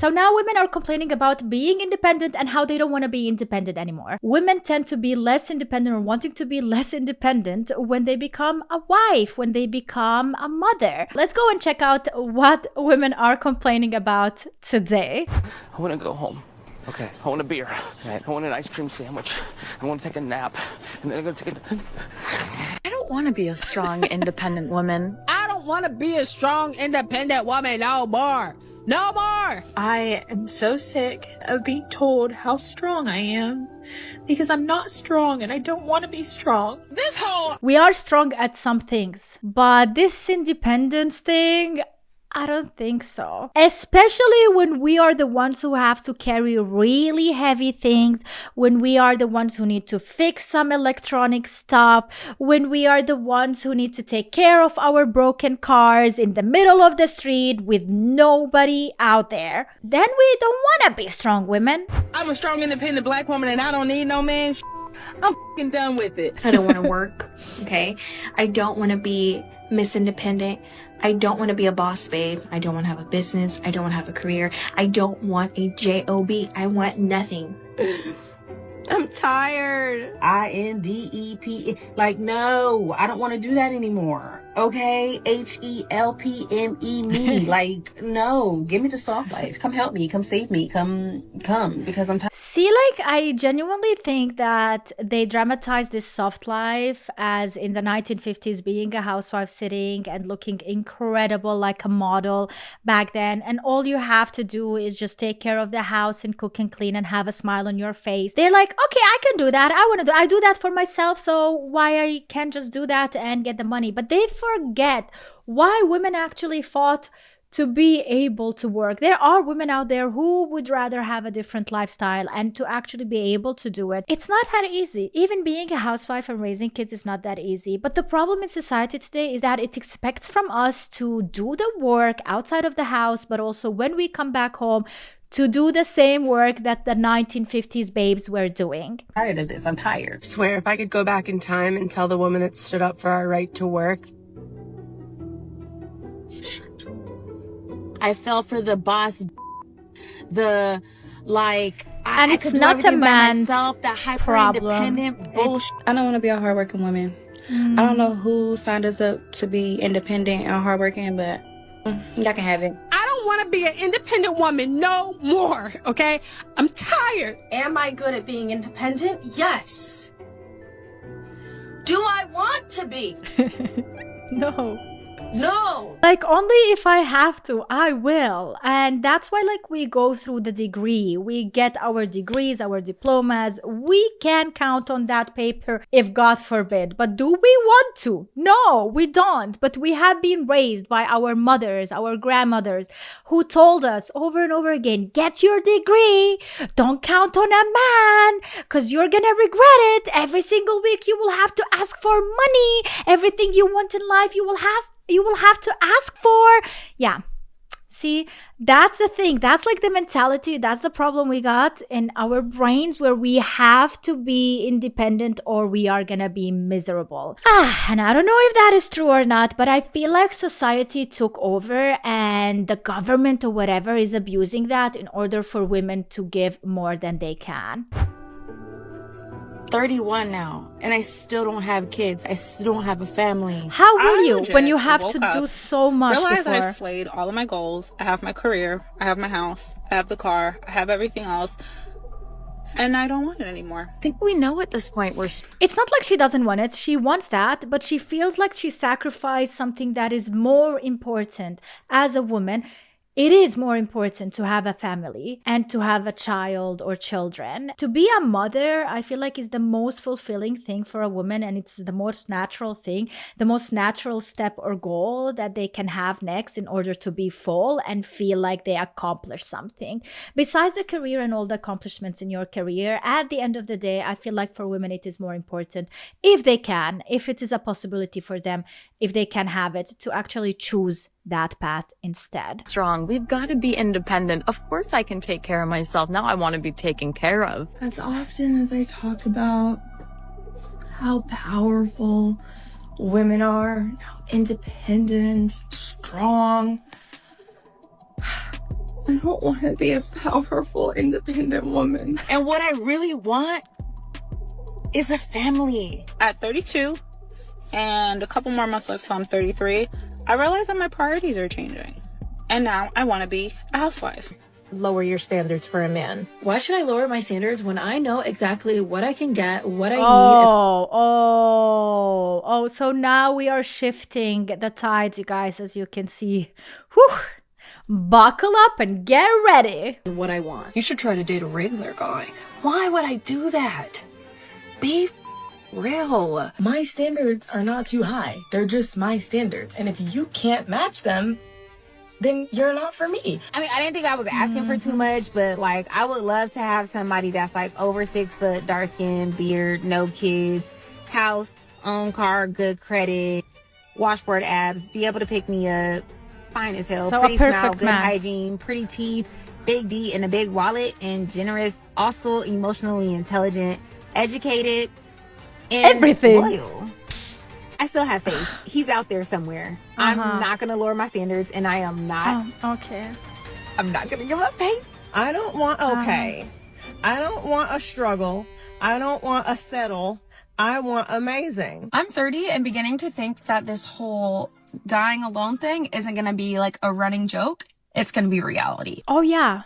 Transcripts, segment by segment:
So now women are complaining about being independent and how they don't want to be independent anymore. Women tend to be less independent or wanting to be less independent when they become a wife, when they become a mother. Let's go and check out what women are complaining about today. I want to go home. Okay. I want a beer. Right. I want an ice cream sandwich. I want to take a nap. And then I'm going to take a... I don't want to be a strong, independent woman. I don't want to be a strong, independent woman no more. No more! I am so sick of being told how strong I am because I'm not strong and I don't want to be strong. We are strong at some things, but this independence thing, I don't think so. Especially when we are the ones who have to carry really heavy things, when we are the ones who need to fix some electronic stuff, when we are the ones who need to take care of our broken cars in the middle of the street with nobody out there. Then we don't want to be strong women. I'm a strong, independent black woman and I don't need no man. I'm f***ing done with it. I don't want to work, okay? I don't want to be Miss Independent. I don't want to be a boss babe. I don't want to have a business. I don't want to have a career. I don't want a job. I want nothing. I'm tired. INDEP. Like, no, I don't want to do that anymore. Okay? HELPME me. Like, no, give me the soft life. Come help me. Come save me. Come, because I'm tired. See, like, I genuinely think that they dramatize this soft life as in the 1950s being a housewife sitting and looking incredible like a model back then. And all you have to do is just take care of the house and cook and clean and have a smile on your face. They're like, okay, I can do that. I do that for myself. So why I can't just do that and get the money? But they forget why women actually fought to be able to work. There are women out there who would rather have a different lifestyle, and to actually be able to do it, it's not that easy. Even being a housewife and raising kids is not that easy. But the problem in society today is that it expects from us to do the work outside of the house, but also when we come back home, to do the same work that the 1950s babes were doing. I'm tired of this. I'm tired. I swear, if I could go back in time and tell the woman that stood up for our right to work. I fell for the boss, the, like, and I it's could do not a everything by man's myself, that problem. hyper-independent bullshit. I don't want to be a hardworking woman. I don't know who signed us up to be independent and hardworking, but y'all can have it. I don't want to be an independent woman no more, okay? I'm tired. Am I good at being independent? Yes. Do I want to be? No. No. Like, only if I have to, I will. And that's why, like, we go through the degree. We get our degrees, our diplomas. We can count on that paper if God forbid. But do we want to? No, we don't. But we have been raised by our mothers, our grandmothers, who told us over and over again, get your degree. Don't count on a man because you're going to regret it. Every single week you will have to ask for money. Everything you want in life you will have to ask for. Yeah. See, that's the thing. That's like the mentality. That's the problem we got in our brains, where we have to be independent or we are gonna be miserable. And I don't know if that is true or not, but I feel like society took over and the government or whatever is abusing that in order for women to give more than they can. 31 now, and I still don't have kids. I still don't have a family. How will you when you have to do so much Realize before? that I've slayed all of my goals. I have my career, I have my house, I have the car, I have everything else, and I don't want it anymore. I think we know at this point It's not like she doesn't want it. She wants that, but she feels like she sacrificed something that is more important as a woman. It is more important to have a family and to have a child or children. To be a mother, I feel like is the most fulfilling thing for a woman, and it's the most natural thing, the most natural step or goal that they can have next in order to be full and feel like they accomplished something. Besides the career and all the accomplishments in your career, at the end of the day, I feel like for women it is more important, if they can, if it is a possibility for them, if they can have it, to actually choose that path instead. strong. We've got to be independent. Of course I can take care of myself. Now I want to be taken care of. As often as I talk about how powerful women are, how independent, strong, I don't want to be a powerful, independent woman. And what I really want is a family. At 32 and a couple more months left till I'm 33, I realize that my priorities are changing. And now I want to be a housewife. Lower your standards for a man. Why should I lower my standards when I know exactly what I can get, what I need? So now we are shifting the tides, you guys, as you can see. Whew. Buckle up and get ready. What I want. You should try to date a regular guy. Why would I do that? Be real. My standards are not too high. They're just my standards. And if you can't match them, then you're not for me. I mean, I didn't think I was asking for too much, but like, I would love to have somebody that's like over 6 foot, dark skin, beard, no kids, house, own car, good credit, washboard abs, be able to pick me up, fine as hell, So pretty a perfect smile, good man. hygiene, pretty teeth, big D and a big wallet, and generous, also emotionally intelligent, educated, and Everything. loyal. I still have faith. He's out there somewhere. I'm not going to lower my standards, and I am not. Okay. I'm not going to give up faith. I don't want okay. I don't want a struggle. I don't want a settle. I want amazing. I'm 30 and beginning to think that this whole dying alone thing isn't going to be like a running joke. It's going to be reality. Oh, yeah.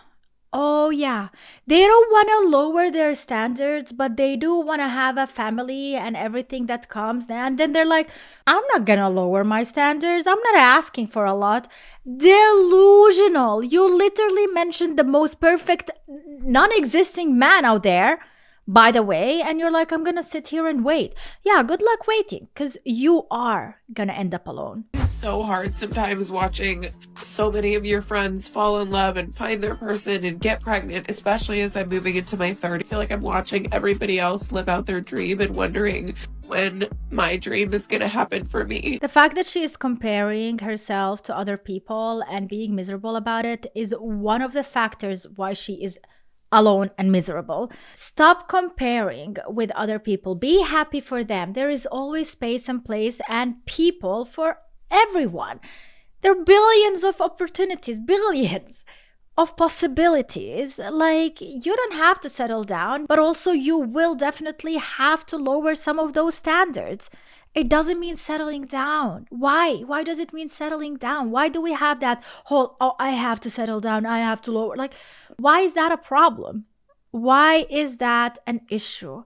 Oh, yeah. They don't want to lower their standards, but they do want to have a family and everything that comes. And then they're like, I'm not going to lower my standards. I'm not asking for a lot. Delusional. You literally mentioned the most perfect, non-existing man out there, by the way. And you're like, I'm going to sit here and wait. Yeah, good luck waiting, because you are going to end up alone. It's so hard sometimes watching so many of your friends fall in love and find their person and get pregnant, especially as I'm moving into my 30s. I feel like I'm watching everybody else live out their dream and wondering when my dream is going to happen for me. The fact that she is comparing herself to other people and being miserable about it is one of the factors why she is alone and miserable. Stop comparing with other people. Be happy for them. There is always space and place and people for everyone. There are billions of opportunities, billions of possibilities. Like, you don't have to settle down, but also you will definitely have to lower some of those standards. It doesn't mean settling down. Why? Why does it mean settling down? Why do we have that whole, oh, I have to settle down, I have to lower? Like, why is that a problem? Why is that an issue?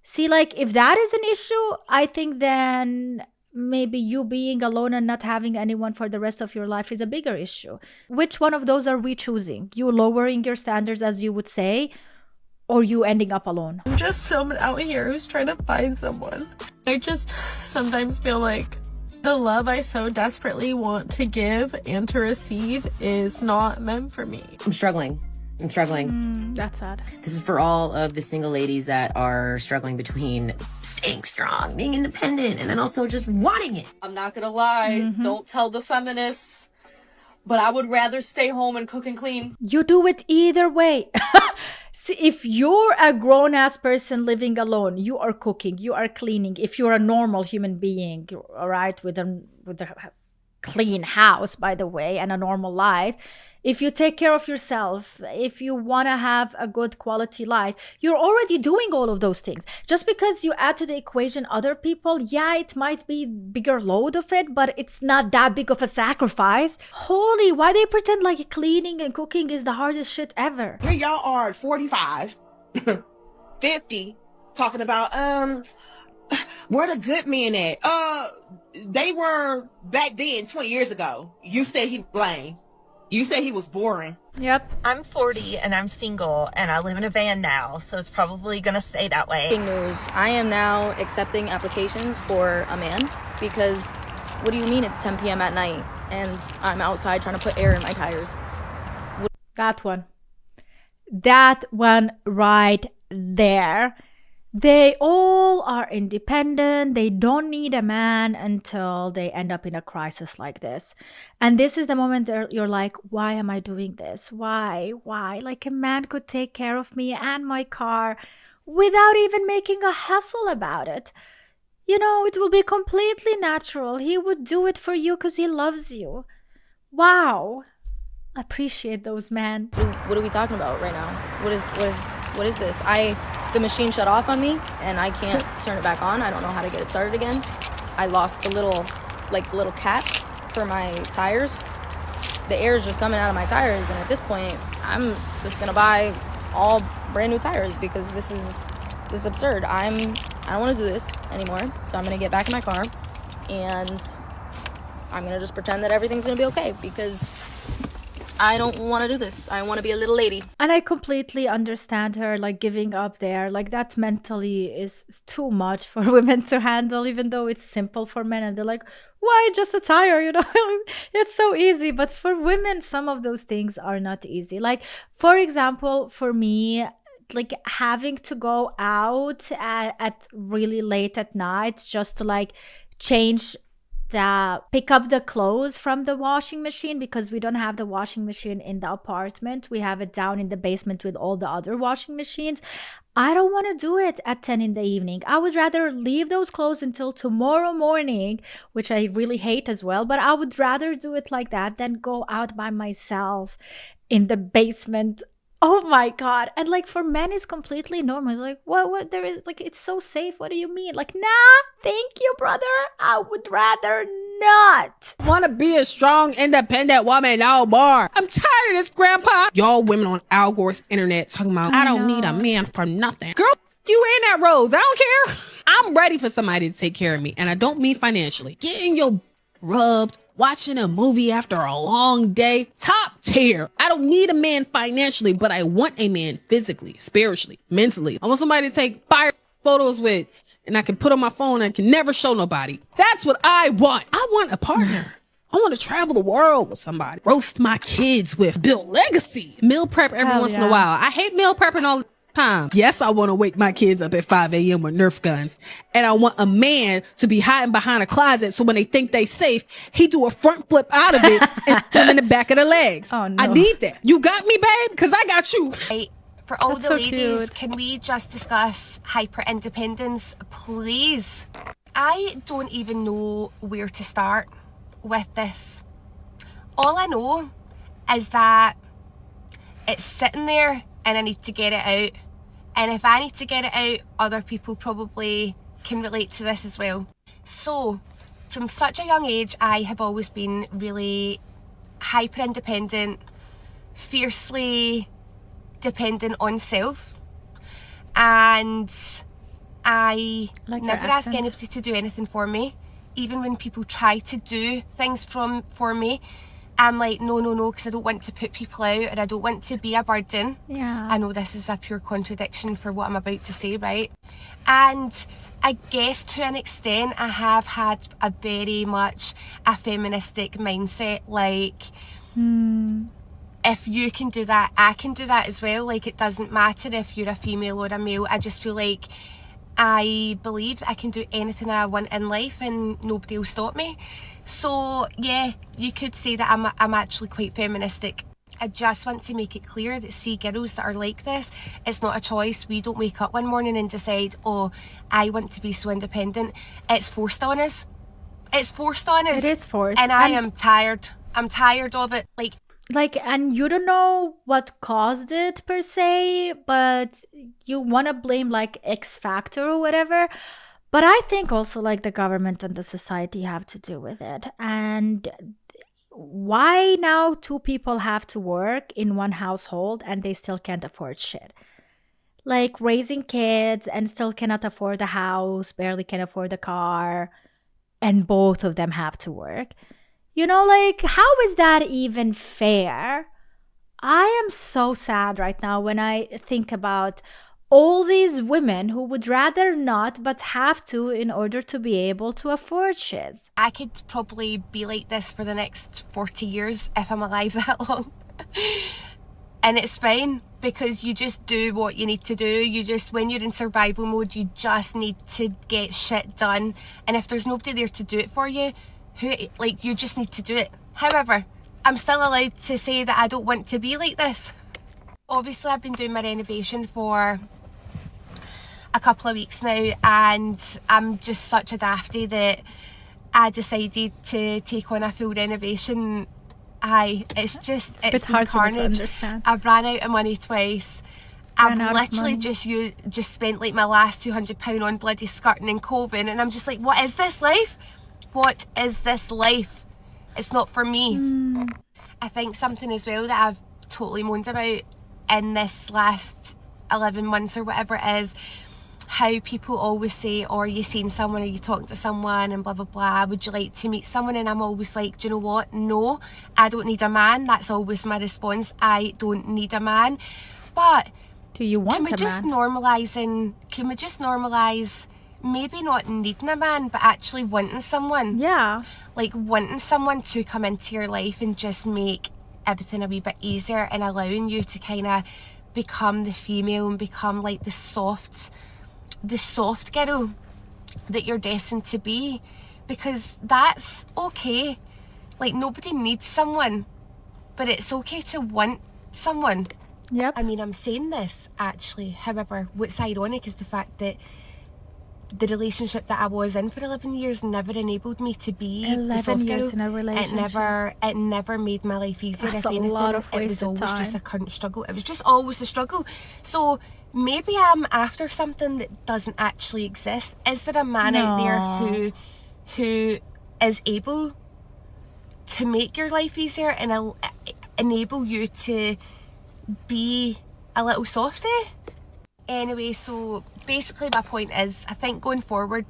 See, like, if that is an issue, I think then maybe you being alone and not having anyone for the rest of your life is a bigger issue. Which one of those are we choosing? You lowering your standards, as you would say, or you ending up alone? I'm just someone out here who's trying to find someone. I just sometimes feel like the love I so desperately want to give and to receive is not meant for me. I'm struggling. That's sad. This is for all of the single ladies that are struggling between staying strong, being independent, and then also just wanting it. I'm not gonna lie, don't tell the feminists, but I would rather stay home and cook and clean. You do it either way. See, if you're a grown-ass person living alone, you are cooking, you are cleaning. If you're a normal human being, all right, with a clean house, by the way, and a normal life, if you take care of yourself, if you want to have a good quality life, you're already doing all of those things. Just because you add to the equation other people, yeah, it might be bigger load of it, but it's not that big of a sacrifice. Holy, why they pretend like cleaning and cooking is the hardest shit ever? Here y'all are at 45, 50, talking about, where the good men at? They were back then, 20 years ago. You said he blamed. You said he was boring. Yep. I'm 40 and I'm single and I live in a van now, so it's probably gonna stay that way. Breaking news. I am now accepting applications for a man because what do you mean it's 10 p.m. at night and I'm outside trying to put air in my tires? That one right there. They all are independent. They don't need a man until they end up in a crisis like this. And this is the moment that you're like, why am I doing this? Why? Like, a man could take care of me and my car without even making a hustle about it. You know, it will be completely natural. He would do it for you because he loves you. Wow. appreciate those men. What are we talking about right now? What is this? The machine shut off on me and I can't turn it back on. I don't know how to get it started again. I lost the little cap for my tires. The air is just coming out of my tires, and at this point, I'm just gonna buy all brand new tires because this is absurd. I don't want to do this anymore, so I'm gonna get back in my car and I'm gonna just pretend that everything's gonna be okay because I don't want to do this. I want to be a little lady. And I completely understand her, like, giving up there. Like, that mentally is too much for women to handle, even though it's simple for men. And they're like, why just a tire? You know, it's so easy. But for women, some of those things are not easy. Like, for example, for me, like, having to go out at really late at night just to, like, pick up the clothes from the washing machine, because we don't have the washing machine in the apartment. We have it down in the basement with all the other washing machines. I don't want to do it at 10 in the evening. I would rather leave those clothes until tomorrow morning, which I really hate as well, but I would rather do it like that than go out by myself in the basement. Oh my God. And like, for men, it's completely normal. Like, what there is, like, it's so safe. What do you mean? Like, nah, thank you, brother. I would rather not. Want to be a strong, independent woman no more. I'm tired of this, Grandpa. Y'all women on Al Gore's internet talking about, I don't need a man for nothing. Girl, you in that rose. I don't care. I'm ready for somebody to take care of me. And I don't mean financially. Getting your rubbed, watching a movie after a long day, top tier. I don't need a man financially, but I want a man physically, spiritually, mentally. I want somebody to take fire photos with, and I can put on my phone and can never show nobody. That's what I want. I want a partner. I want to travel the world with somebody. Roast my kids with. Build legacy. Meal prep every once in a while. I hate meal prepping all the time. Yes, I want to wake my kids up at 5 a.m. with Nerf guns. And I want a man to be hiding behind a closet, so when they think they safe, he do a front flip out of it and put them in the back of the legs. Oh, no. I need that. You got me, babe? Because I got you. For all That's the so ladies, cute. can we just discuss hyper independence, please? I don't even know where to start with this. All I know is that it's sitting there and I need to get it out. And if I need to get it out, other people probably can relate to this as well. So, from such a young age, I have always been really hyper independent, fiercely dependent on self, and I never ask anybody to do anything for me. Even when people try to do things for me, I'm like, no, because I don't want to put people out and I don't want to be a burden. Yeah. I know this is a pure contradiction for what I'm about to say, right? And I guess to an extent I have had a very much a feministic mindset, like, if you can do that, I can do that as well. Like, it doesn't matter if you're a female or a male. I just feel like I believe that I can do anything I want in life and nobody will stop me. So yeah, you could say that I'm actually quite feministic. I just want to make it clear that, see, girls that are like this, it's not a choice. We don't wake up one morning and decide, oh, I want to be so independent. It's forced on us. It's forced on us. It is forced. And I am tired. I'm tired of it. Like, and you don't know what caused it per se, but you want to blame like X factor or whatever. But I think also like the government and the society have to do with it. And why now two people have to work in one household and they still can't afford shit? Like, raising kids and still cannot afford a house, barely can afford a car, and both of them have to work. You know, like, how is that even fair? I am so sad right now when I think about all these women who would rather not but have to in order to be able to afford shit. I could probably be like this for the next 40 years if I'm alive that long. And it's fine, because you just do what you need to do. You just, when you're in survival mode, you just need to get shit done. And if there's nobody there to do it for you, you just need to do it. However, I'm still allowed to say that I don't want to be like this. Obviously, I've been doing my renovation for a couple of weeks now, and I'm just such a dafty that I decided to take on a full renovation it's bit been hard for me to carnage. understand. I've ran out of money twice. I've Ran out of literally money. just spent like my last £200 on bloody skirting and coving, and I'm just like, what is this life? What is this life? It's not for me. I think something as well that I've totally moaned about in this last 11 months or whatever it is, how people always say, or you seen someone, or you talking to someone and blah blah blah, would you like to meet someone? And I'm always like, do you know what, no, I don't need a man. That's always my response. I don't need a man. But do you want can we just normalize maybe not needing a man, but actually wanting someone? Yeah, like wanting someone to come into your life and just make everything a wee bit easier, and allowing you to kind of become the female and become like the soft girl that you're destined to be, because that's okay. Like, nobody needs someone, but it's okay to want someone. Yep. I mean, I'm saying this actually, however, what's ironic is the fact that the relationship that I was in for 11 years never enabled me to be the 11 soft years girl. in a relationship. It never made my life easier. That's If a anything, lot of it was wasted always just time. a current struggle. It was just always a struggle. So maybe I'm after something that doesn't actually exist. Is there a man out there who is able to make your life easier and enable you to be a little softy? Anyway, so basically my point is, I think going forward,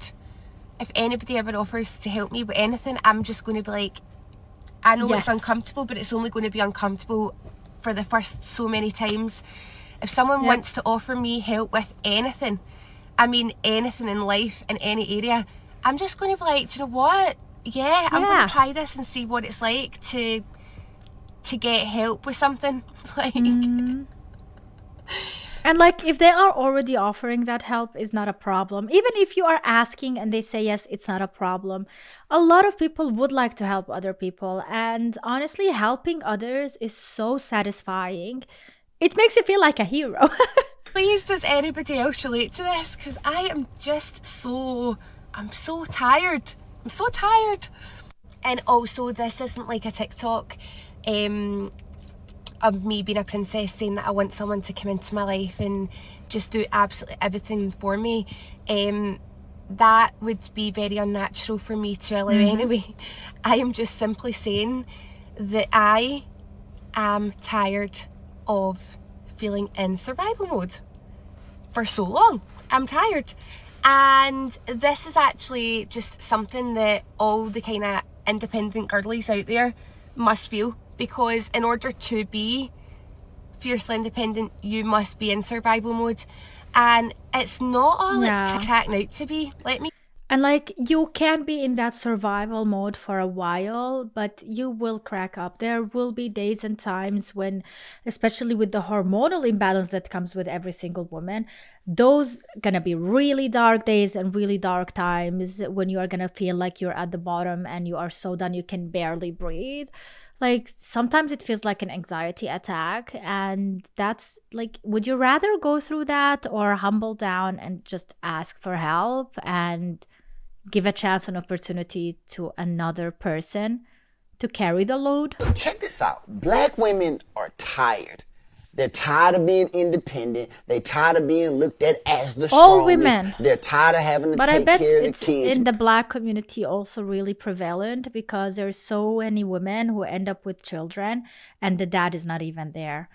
if anybody ever offers to help me with anything, I'm just going to be like, I know it's uncomfortable, but it's only going to be uncomfortable for the first so many times. If someone wants to offer me help with anything, I mean anything in life, in any area, I'm just going to be like, do you know what? Yeah, I'm going to try this and see what it's like to get help with something. Like... And like, if they are already offering that help, is not a problem. Even if you are asking and they say yes, it's not a problem. A lot of people would like to help other people, and honestly, helping others is so satisfying. It makes you feel like a hero. Please, does anybody else relate to this? Because I am just I'm so tired. I'm so tired. And also, this isn't like a TikTok of me being a princess saying that I want someone to come into my life and just do absolutely everything for me. That would be very unnatural for me to allow anyway. I am just simply saying that I am tired of feeling in survival mode for so long. I'm tired. And this is actually just something that all the kind of independent girlies out there must feel, because in order to be fiercely independent, you must be in survival mode. And it's not all it's cracking out to be. And like, you can be in that survival mode for a while, but you will crack up. There will be days and times when, especially with the hormonal imbalance that comes with every single woman, those gonna be really dark days and really dark times when you are gonna feel like you're at the bottom and you are so done you can barely breathe. Like, sometimes it feels like an anxiety attack, and that's like, would you rather go through that or humble down and just ask for help and give a chance and opportunity to another person to carry the load? Check this out. Black women are tired. They're tired of being independent. They're tired of being looked at as the strongest. All women. They're tired of having to But take I bet care of the it's kids. in the Black community also really prevalent, because there's so many women who end up with children and the dad is not even there.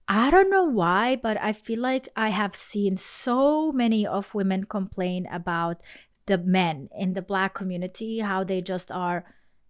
I don't know why, but I feel like I have seen so many of women complain about the men in the Black community, how they just are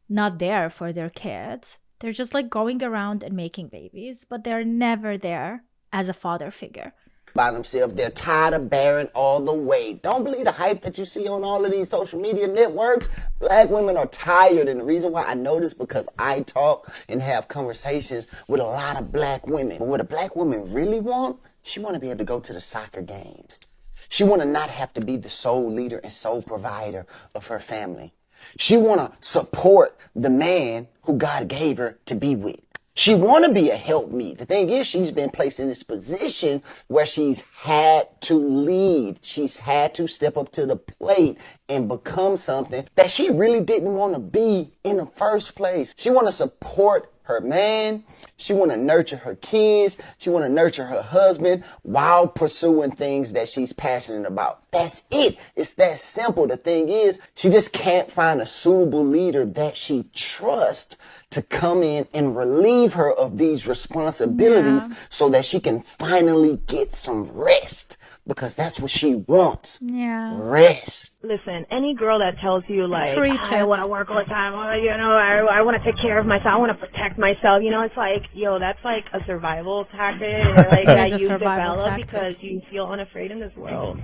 not there for their kids. They're just like going around and making babies, but they're never there as a father figure. By themselves. They're tired of bearing all the weight. Don't believe the hype that you see on all of these social media networks. Black women are tired, and the reason why I know this because I talk and have conversations with a lot of black women. But what a black woman really want, she want to be able to go to the soccer games. She want to not have to be the sole leader and sole provider of her family. She want to support the man who God gave her to be with. She want to be a helpmeet. The thing is, she's been placed in this position where she's had to lead. She's had to step up to the plate and become something that she really didn't want to be in the first place. She want to support her man. She want to nurture her kids. She want to nurture her husband while pursuing things that she's passionate about. That's it. It's that simple. The thing is, she just can't find a suitable leader that she trusts to come in and relieve her of these responsibilities so that she can finally get some rest. Because that's what she wants. Yeah. Rest. Listen, any girl that tells you, like, Preach I it. want to work all the time, I want to take care of myself, I want to protect myself, it's like, that's like a survival tactic, like, that is a you survival develop tactic. because you feel unafraid in this world,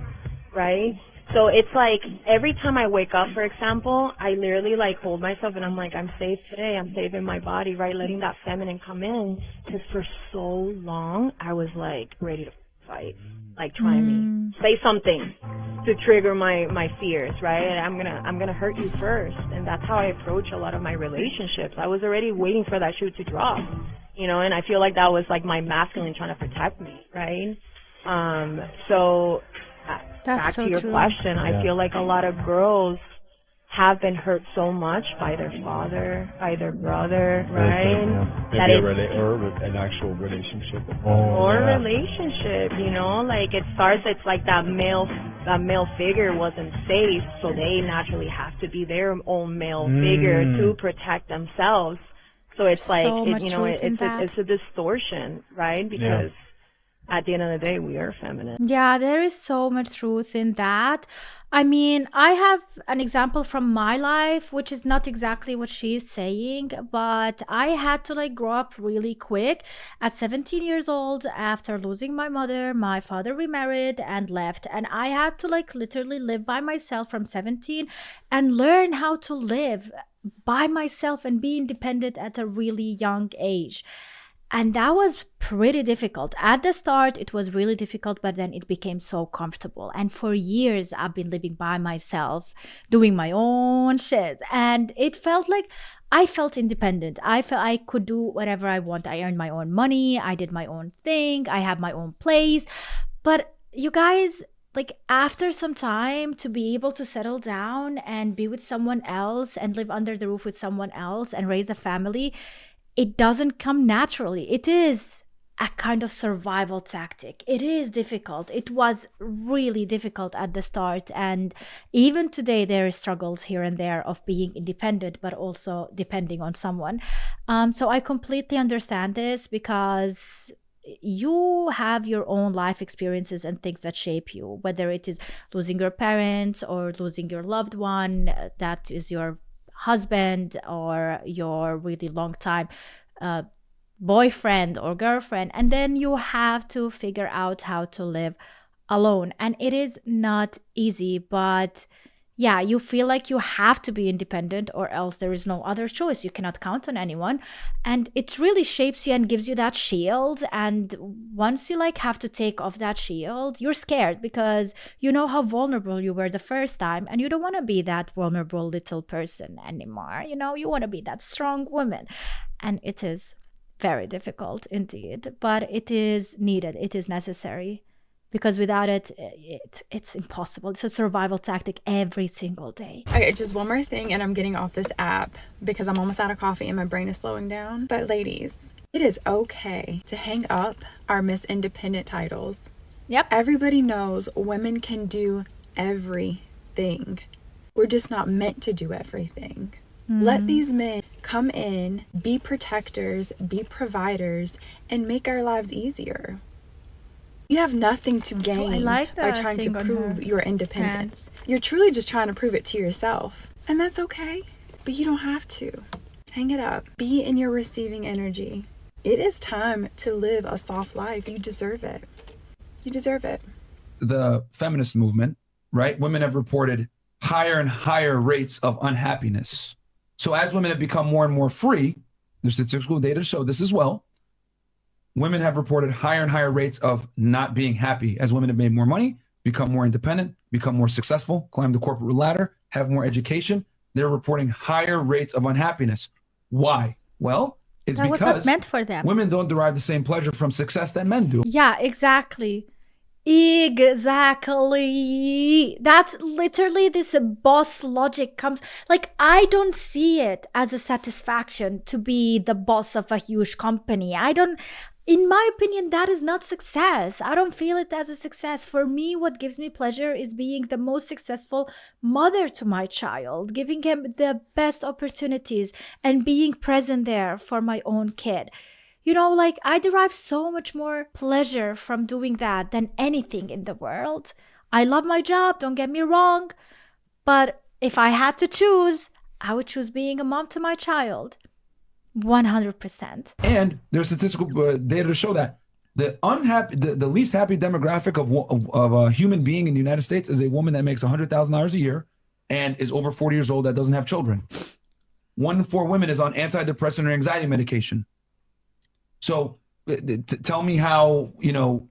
right? So it's like, every time I wake up, for example, I literally, like, hold myself and I'm like, I'm safe today, I'm safe in my body, right? Letting that feminine come in, because for so long, I was, like, ready to fight. Like, try me, say something to trigger my fears, right? And I'm gonna hurt you first, and that's how I approach a lot of my relationships. I was already waiting for that shoe to drop, and I feel like that was like my masculine trying to protect me, right? So back so to your true. question, I feel like a lot of girls have been hurt so much by their father, by their brother, right? That Or an actual relationship. Relationship, like it starts, it's like that male figure wasn't safe, so they naturally have to be their own male figure to protect themselves. So it's like, So much truth in that. it's a distortion, right? Because at the end of the day, we are feminine. Yeah, there is so much truth in that. I mean, I have an example from my life, which is not exactly what she's saying, but I had to like grow up really quick. At 17 years old, after losing my mother, my father remarried and left. And I had to like literally live by myself from 17 and learn how to live by myself and be independent at a really young age. And that was pretty difficult. At the start, it was really difficult, but then it became so comfortable. And for years, I've been living by myself, doing my own shit. And it felt like I felt independent. I felt I could do whatever I want. I earned my own money. I did my own thing. I have my own place. But you guys, like after some time, to be able to settle down and be with someone else and live under the roof with someone else and raise a family, it doesn't come naturally. It is a kind of survival tactic. It is difficult. It was really difficult at the start. And even today, there is struggles here and there of being independent, but also depending on someone. So I completely understand this because you have your own life experiences and things that shape you, whether it is losing your parents or losing your loved one, that is your husband or your really long time boyfriend or girlfriend, and then you have to figure out how to live alone. And it is not easy, but yeah, you feel like you have to be independent or else there is no other choice. You cannot count on anyone, and it really shapes you and gives you that shield. And once you like have to take off that shield, you're scared because you know how vulnerable you were the first time, and you don't want to be that vulnerable little person anymore. You want to be that strong woman, and it is very difficult indeed, but it is needed. It is necessary. Because without it, it's impossible. It's a survival tactic every single day. Okay, just one more thing, and I'm getting off this app because I'm almost out of coffee and my brain is slowing down. But ladies, it is okay to hang up our Miss Independent titles. Yep. Everybody knows women can do everything. We're just not meant to do everything. Let these men come in, be protectors, be providers, and make our lives easier. You have nothing to gain by trying to prove your independence. You're truly just trying to prove it to yourself. And that's okay, but you don't have to. Hang it up. Be in your receiving energy. It is time to live a soft life. You deserve it. You deserve it. The feminist movement, right? Women have reported higher and higher rates of unhappiness. So as women have become more and more free, there's statistical data show this as well. Women have reported higher and higher rates of not being happy as women have made more money, become more independent, become more successful, climb the corporate ladder, have more education. They're reporting higher rates of unhappiness. Why? Well, it's that was because not meant for them. Women don't derive the same pleasure from success that men do. Yeah, exactly. Exactly. That's literally this boss logic comes. Like, I don't see it as a satisfaction to be the boss of a huge company. In my opinion, that is not success. I don't feel it as a success. For me, what gives me pleasure is being the most successful mother to my child, giving him the best opportunities and being present there for my own kid. You know, like, I derive so much more pleasure from doing that than anything in the world. I love my job, don't get me wrong, but if I had to choose, I would choose being a mom to my child. 100%. And there's statistical data to show that the least happy demographic of a human being in the United States is a woman that makes $100,000 a year and is over 40 years old that doesn't have children. 1 in 4 women is on antidepressant or anxiety medication. So tell me how, you know,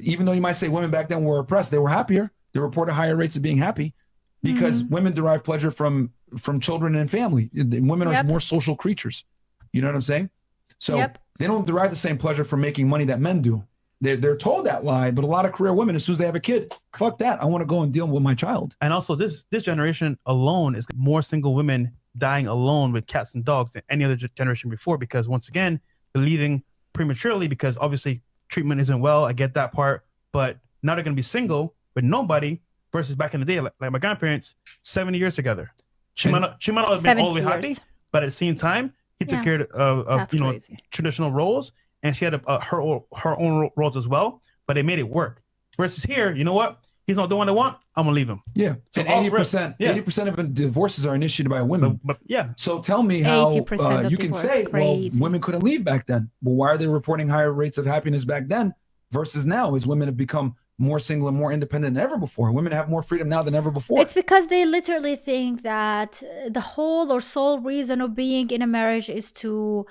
even though you might say women back then were oppressed, they were happier. They reported higher rates of being happy because women derive pleasure from children and family. Women are more social creatures. You know what I'm saying? So they don't derive the same pleasure from making money that men do. They're told that lie, but a lot of career women, as soon as they have a kid, fuck that. I want to go and deal with my child. And also this generation alone is more single women dying alone with cats and dogs than any other generation before, because once again, they're leaving prematurely because obviously treatment isn't well. I get that part, but now they're going to be single with nobody versus back in the day, like my grandparents, 70 years together. She might not have been all the way happy, but at the same time, he took care of you know, crazy traditional roles, and she had her own roles as well, but they made it work. Versus here, you know what? He's not the one I want. I'm gonna leave him. Yeah. So and 80% of divorces are initiated by women. But yeah. So tell me how you can say, well, women couldn't leave back then. Well, why are they reporting higher rates of happiness back then versus now, as women have become more single and more independent than ever before? Women have more freedom now than ever before. It's because they literally think that the whole or sole reason of being in a marriage is to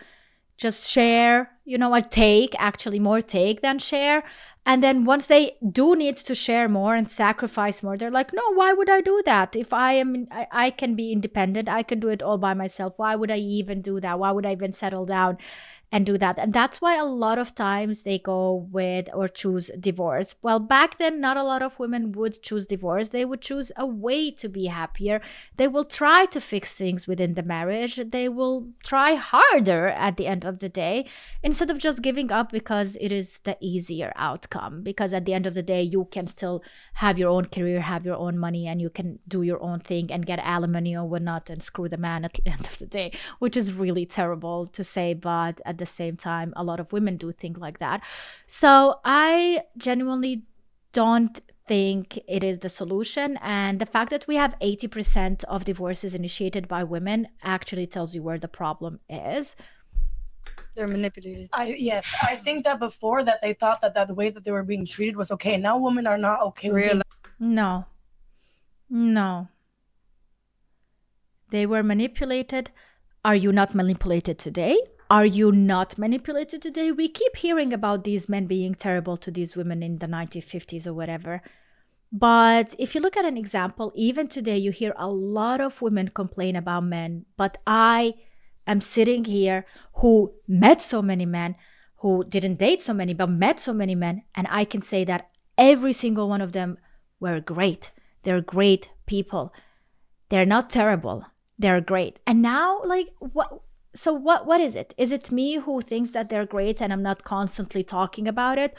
just share, you know, actually more take than share. And then once they do need to share more and sacrifice more, they're like, no, why would I do that? If I can be independent, I can do it all by myself. Why would I even do that? Why would I even settle down and do that? And that's why a lot of times they go with or choose divorce. Well, back then, not a lot of women would choose divorce. They would choose a way to be happier. They will try to fix things within the marriage. They will try harder at the end of the day instead of just giving up because it is the easier outcome. Because at the end of the day, you can still have your own career, have your own money, and you can do your own thing and get alimony or whatnot and screw the man at the end of the day, which is really terrible to say, but at the same time, a lot of women do think like that. So I genuinely don't think it is the solution. And the fact that we have 80% of divorces initiated by women actually tells you where the problem is. They're manipulated. Yes, I think that before that they thought that the way that they were being treated was okay. Now women are not okay with being... No. They were manipulated. Are you not manipulated today? Are you not manipulated today? We keep hearing about these men being terrible to these women in the 1950s or whatever. But if you look at an example, even today you hear a lot of women complain about men. But I am sitting here who met so many men, who didn't date so many, but met so many men. And I can say that every single one of them were great. They're great people. They're not terrible. They're great. And now, like, what is it? Is it me who thinks that they're great and I'm not constantly talking about it?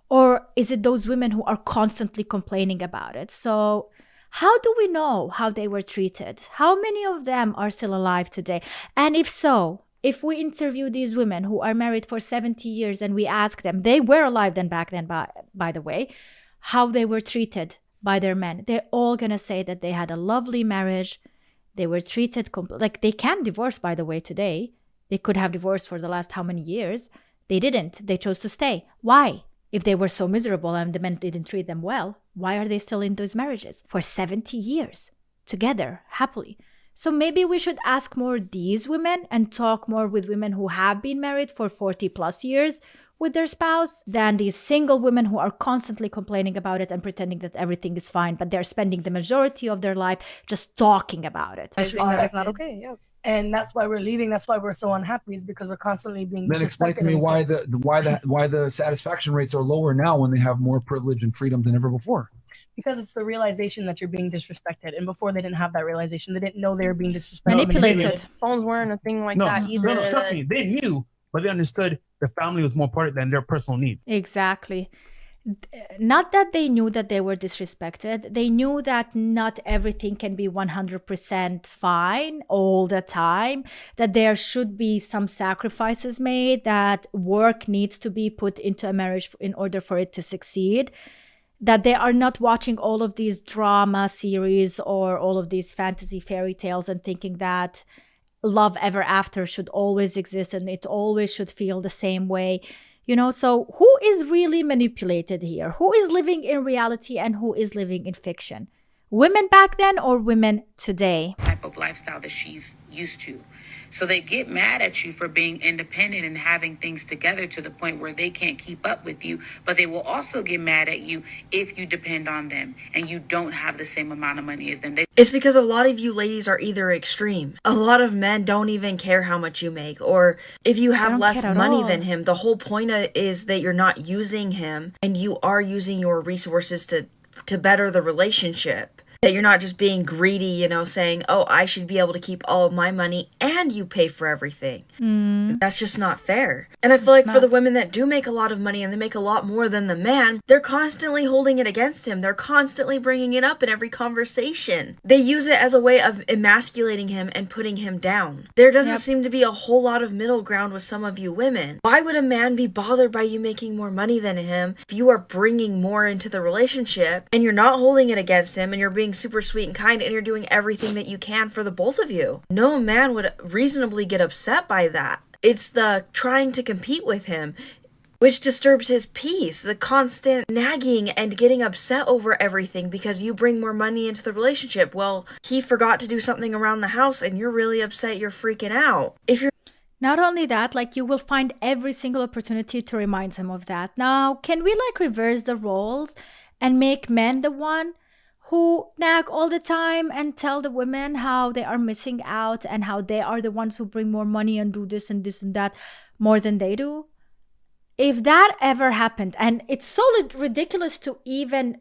Or is it those women who are constantly complaining about it? So how do we know how they were treated? How many of them are still alive today? And if so, if we interview these women who are married for 70 years and we ask them, they were alive then back then, by the way, how they were treated by their men, they're all going to say that they had a lovely marriage. They were treated like they can divorce, by the way, today. They could have divorced for the last how many years? They didn't. They chose to stay. Why? If they were so miserable and the men didn't treat them well, why are they still in those marriages for 70 years together, happily? So maybe we should ask more these women and talk more with women who have been married for 40 plus years with their spouse than these single women who are constantly complaining about it and pretending that everything is fine, but they're spending the majority of their life just talking about it. It's not okay, yeah. And that's why we're leaving. That's why we're so unhappy, is because we're constantly being Then explain to me disrespected. why the satisfaction rates are lower now when they have more privilege and freedom than ever before. Because it's the realization that you're being disrespected. And before they didn't have that realization. They didn't know they were being disrespected. Manipulated. Phones weren't a thing like No, that either. no, trust me, they knew, but they understood the family was more important than their personal needs. Exactly. Not that they knew that they were disrespected. They knew that not everything can be 100% fine all the time, that there should be some sacrifices made, that work needs to be put into a marriage in order for it to succeed, that they are not watching all of these drama series or all of these fantasy fairy tales and thinking that love ever after should always exist and it always should feel the same way. You know, so who is really manipulated here? Who is living in reality and who is living in fiction? Women back then or women today? Type of lifestyle that she's used to. So they get mad at you for being independent and having things together to the point where they can't keep up with you. But they will also get mad at you if you depend on them and you don't have the same amount of money as them. It's because a lot of you ladies are either extreme. A lot of men don't even care how much you make, or if you have less money than him. The whole point is that you're not using him and you are using your resources to better the relationship. That you're not just being greedy, you know, saying, oh, I should be able to keep all of my money and you pay for everything. That's just not fair. And I feel like for the women that do make a lot of money and they make a lot more than the man, they're constantly holding it against him. They're constantly bringing it up in every conversation. They use it as a way of emasculating him and putting him down. There doesn't seem to be a whole lot of middle ground with some of you women. Why would a man be bothered by you making more money than him if you are bringing more into the relationship and you're not holding it against him and you're being super sweet and kind and you're doing everything that you can for the both of you? No man would reasonably get upset by that. It's the trying to compete with him which disturbs his peace, the constant nagging and getting upset over everything because you bring more money into the relationship. Well, he forgot to do something around the house and you're really upset, you're freaking out. If you're Not only that, like you will find every single opportunity to remind him of that. Now, can we like reverse the roles and make men the one who nag all the time and tell the women how they are missing out and how they are the ones who bring more money and do this and this and that more than they do? If that ever happened, and it's so ridiculous to even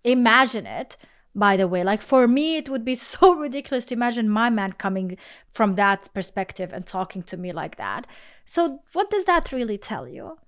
imagine it, by the way, like for me, it would be so ridiculous to imagine my man coming from that perspective and talking to me like that. So what does that really tell you?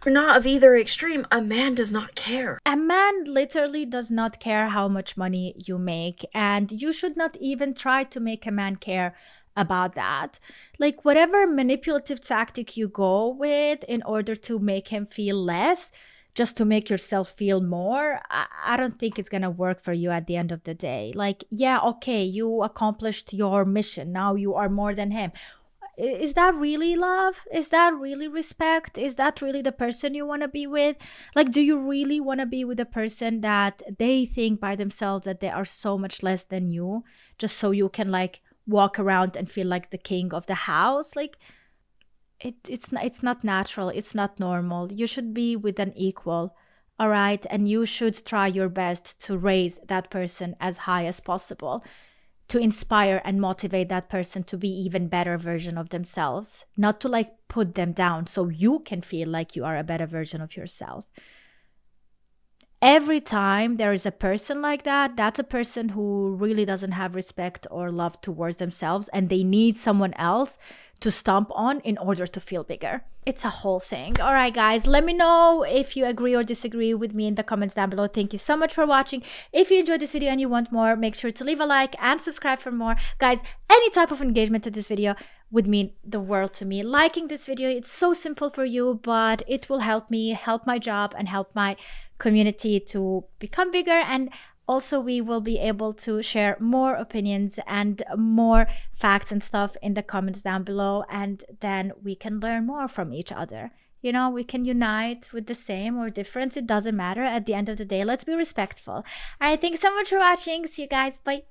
You're not of either extreme. A man does not care. A man literally does not care how much money you make, and you should not even try to make a man care about that. Like whatever manipulative tactic you go with in order to make him feel less, just to make yourself feel more, I don't think it's gonna work for you at the end of the day. Like, yeah, okay, you accomplished your mission. Now you are more than him. Is that really love? Is that really respect? Is that really the person you want to be with? Like, do you really want to be with a person that they think by themselves that they are so much less than you, just so you can like walk around and feel like the king of the house? Like, it's not natural. It's not normal. You should be with an equal, all right? And you should try your best to raise that person as high as possible, to inspire and motivate that person to be even better version of themselves, not to like put them down so you can feel like you are a better version of yourself. Every time there is a person like that, that's a person who really doesn't have respect or love towards themselves, and they need someone else to stomp on in order to feel bigger. It's a whole thing. All right, guys, let me know if you agree or disagree with me in the comments down below. Thank you so much for watching. If you enjoyed this video and you want more, make sure to leave a like and subscribe for more. Guys, any type of engagement to this video would mean the world to me. Liking this video, it's so simple for you, but it will help me, help my job, and help my community to become bigger. And also we will be able to share more opinions and more facts and stuff in the comments down below, and then we can learn more from each other. You know, we can unite with the same or difference. It doesn't matter. At the end of the day, let's be respectful. All right, thanks so much for watching. See you guys. Bye.